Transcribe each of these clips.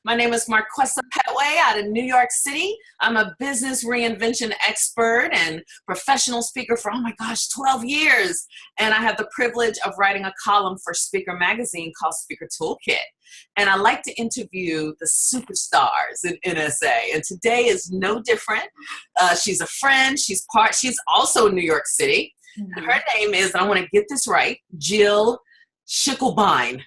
My name is Marquesa Pettway out of New York City. I'm a business reinvention expert and professional speaker for, 12 years. And I have the privilege of writing a column for Speaker magazine called Speaker Toolkit. And I like to interview the superstars in NSA. And today is no different. She's a friend. She's also in New York City. Mm-hmm. Her name is, I want to get this right, Jill Schiefelbein.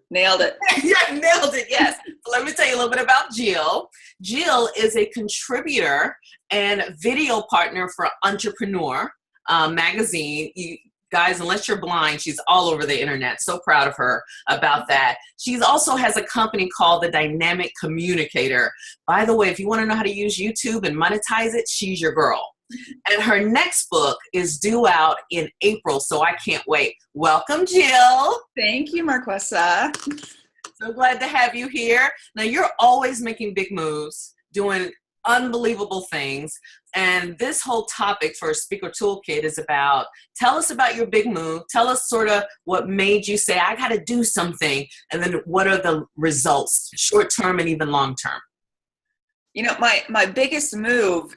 Nailed it. Yeah, nailed it, yes. So let me tell you a little bit about Jill. Jill is a contributor and video partner for Entrepreneur magazine. You guys, unless you're blind, she's all over the internet. So proud of her about that. She also has a company called The Dynamic Communicator. By the way, if you want to know how to use YouTube and monetize it, she's your girl. And her next book is due out in April, so I can't wait. Welcome, Jill. Thank you, Marquesa. So glad to have you here. Now, you're always making big moves, doing unbelievable things. And this whole topic for Speaker Toolkit is about, tell us about your big move. Tell us sort of what made you say, I got to do something. And then what are the results, short term and even long term? You know, my biggest move,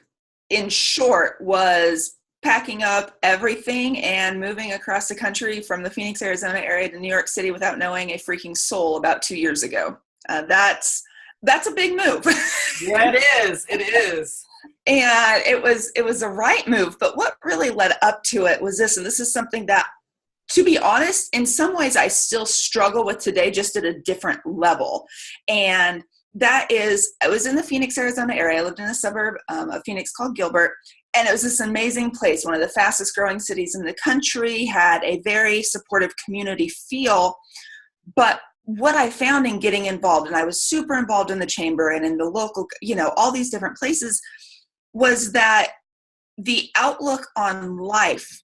in short, was packing up everything and moving across the country from the Phoenix, Arizona area to New York City without knowing a freaking soul about 2 years ago. That's a big move. Yeah, it is. It is. And it was the right move. But what really led up to it was this, and this is something that, to be honest, in some ways I still struggle with today, just at a different level. And that is, I was in the Phoenix, Arizona area. I lived in a suburb of Phoenix called Gilbert, and it was this amazing place, one of the fastest growing cities in the country, had a very supportive community feel. But what I found in getting involved, and I was super involved in the chamber and in the local, all these different places, was that the outlook on life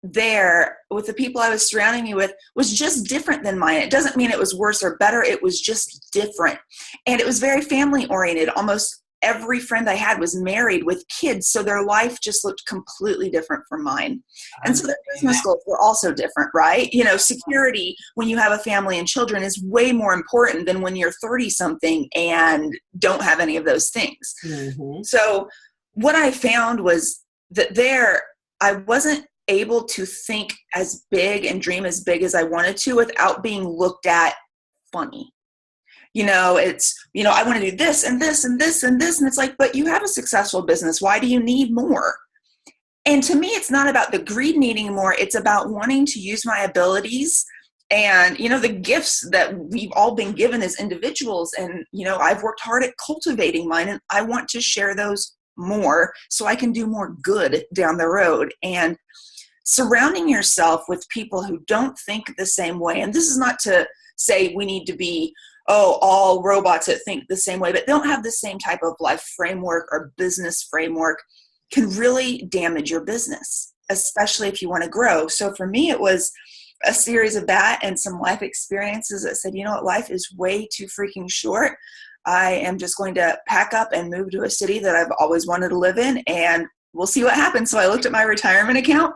there with the people I was surrounding me with was just different than mine. It doesn't mean it was worse or better. It was just different. And it was very family oriented. Almost every friend I had was married with kids. So their life just looked completely different from mine. And so their business goals were also different, right? Security when you have a family and children is way more important than when you're 30 something and don't have any of those things. Mm-hmm. So what I found was that I wasn't able to think as big and dream as big as I wanted to without being looked at funny. I want to do this and this and this and this. And it's like, but you have a successful business. Why do you need more? And to me, it's not about the greed needing more. It's about wanting to use my abilities and, the gifts that we've all been given as individuals. And, I've worked hard at cultivating mine, and I want to share those more so I can do more good down the road. And surrounding yourself with people who don't think the same way. And this is not to say we need to be, all robots that think the same way, but don't have the same type of life framework or business framework can really damage your business, especially if you want to grow. So for me, it was a series of that and some life experiences that said, life is way too freaking short. I am just going to pack up and move to a city that I've always wanted to live in, and we'll see what happens. So I looked at my retirement account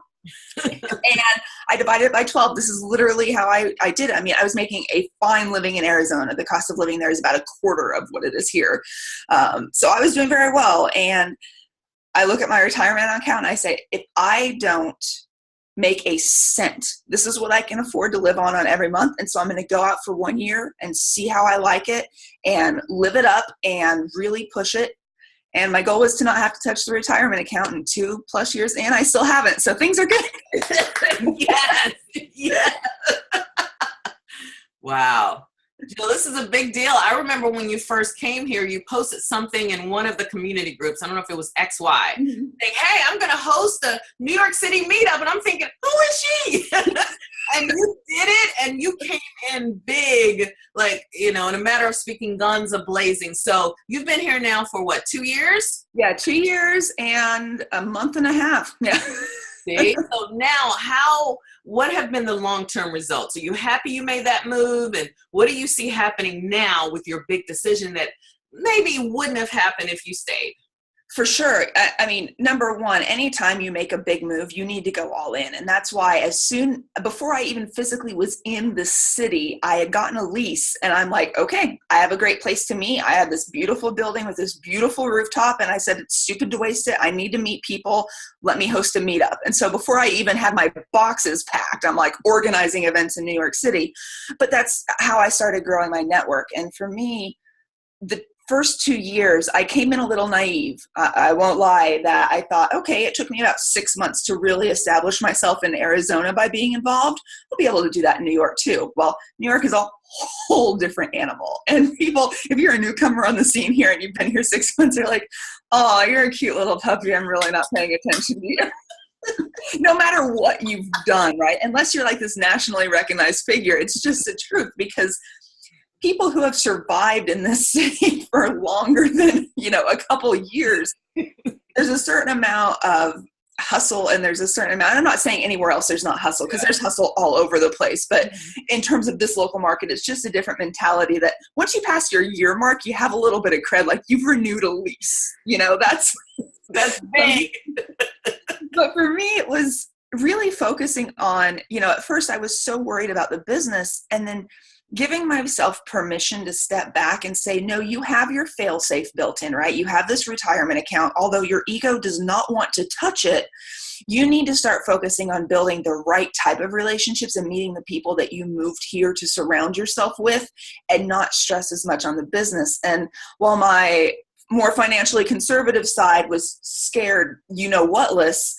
and I divided it by 12. This is literally how I did it. I mean, I was making a fine living in Arizona. The cost of living there is about a quarter of what it is here. So I was doing very well. And I look at my retirement account and I say, if I don't make a cent, this is what I can afford to live on every month. And so I'm going to go out for 1 year and see how I like it and live it up and really push it. And my goal was to not have to touch the retirement account in 2+ years, and I still haven't. So things are good. Yes. Yes. Wow. Jill, this is a big deal. I remember when you first came here, you posted something in one of the community groups. I don't know if it was XY, saying, hey, I'm going to host a New York City meetup. And I'm thinking, who is she? And you did it, and you came in big, in a matter of speaking, guns a-blazing. So you've been here now for what, 2 years? Yeah, 2 years and a month and a half. Yeah. See? So now what have been the long-term results? Are you happy you made that move? And what do you see happening now with your big decision that maybe wouldn't have happened if you stayed? For sure. I mean, number one, anytime you make a big move, you need to go all in. And that's why before I even physically was in the city, I had gotten a lease and I'm like, okay, I have a great place to meet. I have this beautiful building with this beautiful rooftop. And I said, it's stupid to waste it. I need to meet people. Let me host a meetup. And so before I even had my boxes packed, I'm like organizing events in New York City. But that's how I started growing my network. And for me, the first 2 years, I came in a little naive. I won't lie that I thought, okay, it took me about 6 months to really establish myself in Arizona by being involved. I'll be able to do that in New York too. Well, New York is a whole different animal. And people, if you're a newcomer on the scene here and you've been here 6 months, they're like, oh, you're a cute little puppy. I'm really not paying attention to you. No matter what you've done, right? Unless you're like this nationally recognized figure, it's just the truth, because people who have survived in this city for longer than, a couple years, there's a certain amount of hustle and there's a certain amount, I'm not saying anywhere else there's not hustle, because there's hustle all over the place. But in terms of this local market, it's just a different mentality that once you pass your year mark, you have a little bit of cred, like you've renewed a lease, that's big. But for me, it was really focusing on, at first I was so worried about the business, and then giving myself permission to step back and say, no, you have your fail-safe built in, right? You have this retirement account. Although your ego does not want to touch it, you need to start focusing on building the right type of relationships and meeting the people that you moved here to surround yourself with, and not stress as much on the business. And while my more financially conservative side was scared, what-less,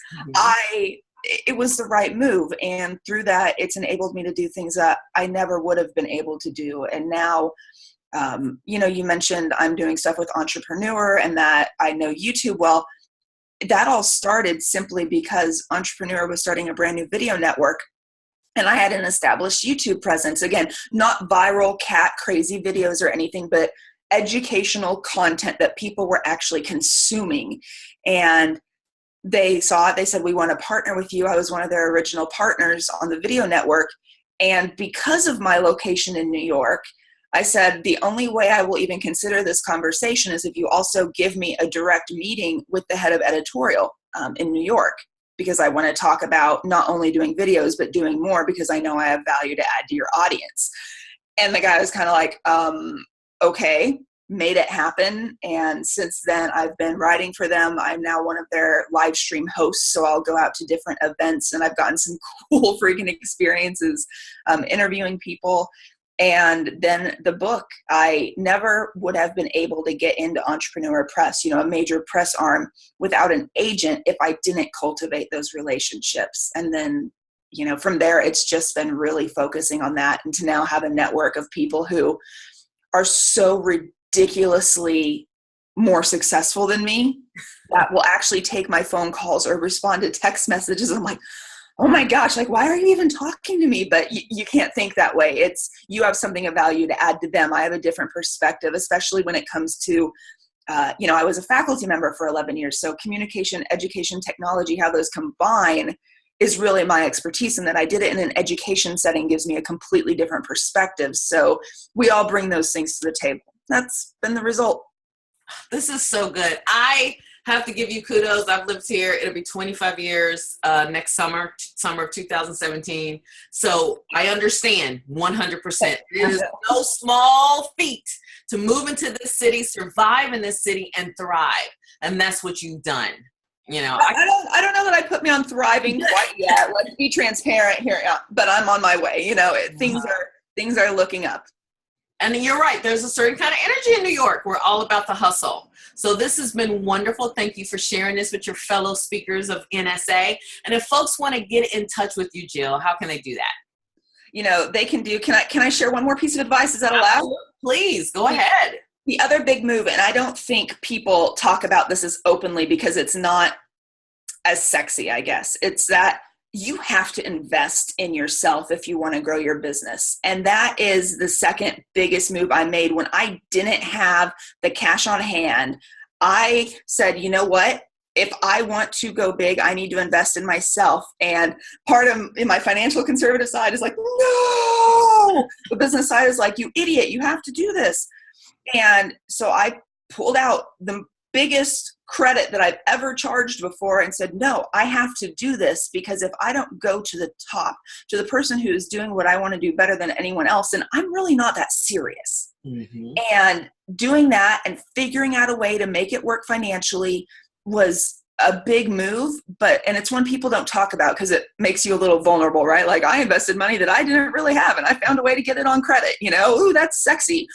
it was the right move. And through that, it's enabled me to do things that I never would have been able to do. And now, you mentioned I'm doing stuff with Entrepreneur and that I know YouTube. Well, that all started simply because Entrepreneur was starting a brand new video network. And I had an established YouTube presence. Again, not viral cat crazy videos or anything, but educational content that people were actually consuming. And they saw it. They said, we want to partner with you. I was one of their original partners on the video network. And because of my location in New York, I said, the only way I will even consider this conversation is if you also give me a direct meeting with the head of editorial in New York, because I want to talk about not only doing videos, but doing more, because I know I have value to add to your audience. And the guy was kind of like, okay. Made it happen. And since then I've been writing for them. I'm now one of their live stream hosts. So I'll go out to different events, and I've gotten some cool freaking experiences interviewing people. And then the book, I never would have been able to get into Entrepreneur Press, a major press arm, without an agent if I didn't cultivate those relationships. And then, from there, it's just been really focusing on that, and to now have a network of people who are so ridiculously more successful than me that will actually take my phone calls or respond to text messages. I'm like, oh my gosh, like, why are you even talking to me? But you can't think that way. It's, you have something of value to add to them. I have a different perspective, especially when it comes to, I was a faculty member for 11 years. So communication, education, technology, how those combine is really my expertise, and that I did it in an education setting gives me a completely different perspective. So we all bring those things to the table. That's been the result. This is so good. I have to give you kudos. I've lived here. It'll be 25 years next summer of 2017. So I understand 100%. It is no small feat to move into this city, survive in this city, and thrive. And that's what you've done. I don't know that I put me on thriving quite yet. Let's be transparent here, but I'm on my way. Things are looking up. And you're right. There's a certain kind of energy in New York. We're all about the hustle. So this has been wonderful. Thank you for sharing this with your fellow speakers of NSA. And if folks want to get in touch with you, Jill, how can they do that? They can do, can I share one more piece of advice? Is that allowed? Please, go ahead. The other big move, and I don't think people talk about this as openly because it's not as sexy, I guess. It's that you have to invest in yourself if you want to grow your business. And that is the second biggest move I made when I didn't have the cash on hand. I said, you know what? If I want to go big, I need to invest in myself. And part of in my financial conservative side is like, no. The business side is like, you idiot, you have to do this. And so I pulled out the biggest credit that I've ever charged before and said, no, I have to do this, because if I don't go to the top, to the person who is doing what I want to do better than anyone else, then I'm really not that serious. Mm-hmm. And doing that and figuring out a way to make it work financially was a big move, and it's one people don't talk about because it makes you a little vulnerable, right? Like, I invested money that I didn't really have and I found a way to get it on credit, ooh, that's sexy.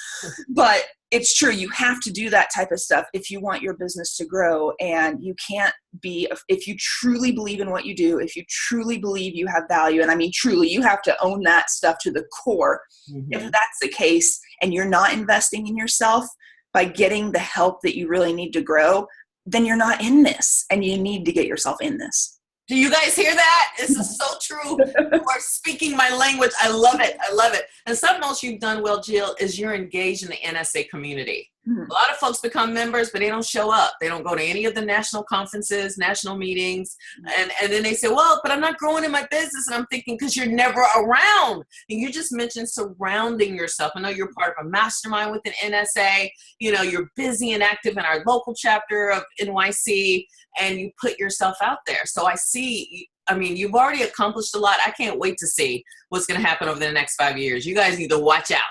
But it's true. You have to do that type of stuff if you want your business to grow. And you can't if you truly believe in what you do, if you truly believe you have value, and I mean, truly, you have to own that stuff to the core. Mm-hmm. If that's the case and you're not investing in yourself by getting the help that you really need to grow, then you're not in this, and you need to get yourself in this. Do you guys hear that? This is so true. You are speaking my language. I love it. I love it. And something else you've done well, Jill, is you're engaged in the NSA community. A lot of folks become members, but they don't show up. They don't go to any of the national conferences, national meetings. And then they say, well, but I'm not growing in my business. And I'm thinking, because you're never around. And you just mentioned surrounding yourself. I know you're part of a mastermind with an NSA. You're busy and active in our local chapter of NYC, and you put yourself out there. So I see, you've already accomplished a lot. I can't wait to see what's going to happen over the next 5 years. You guys need to watch out.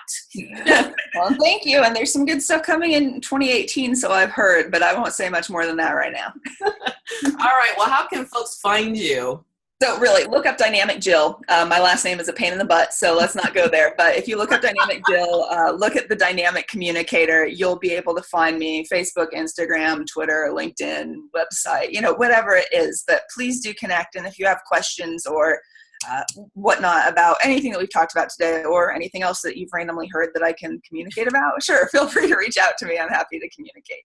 Well, thank you. And there's some good stuff coming in 2018, so I've heard, but I won't say much more than that right now. All right. Well, how can folks find you? So really, look up Dynamic Jill. My last name is a pain in the butt, so let's not go there. But if you look up Dynamic Jill, look at the Dynamic Communicator, you'll be able to find me, Facebook, Instagram, Twitter, LinkedIn, website, whatever it is. But please do connect. And if you have questions or whatnot about anything that we've talked about today, or anything else that you've randomly heard that I can communicate about, sure, feel free to reach out to me. I'm happy to communicate.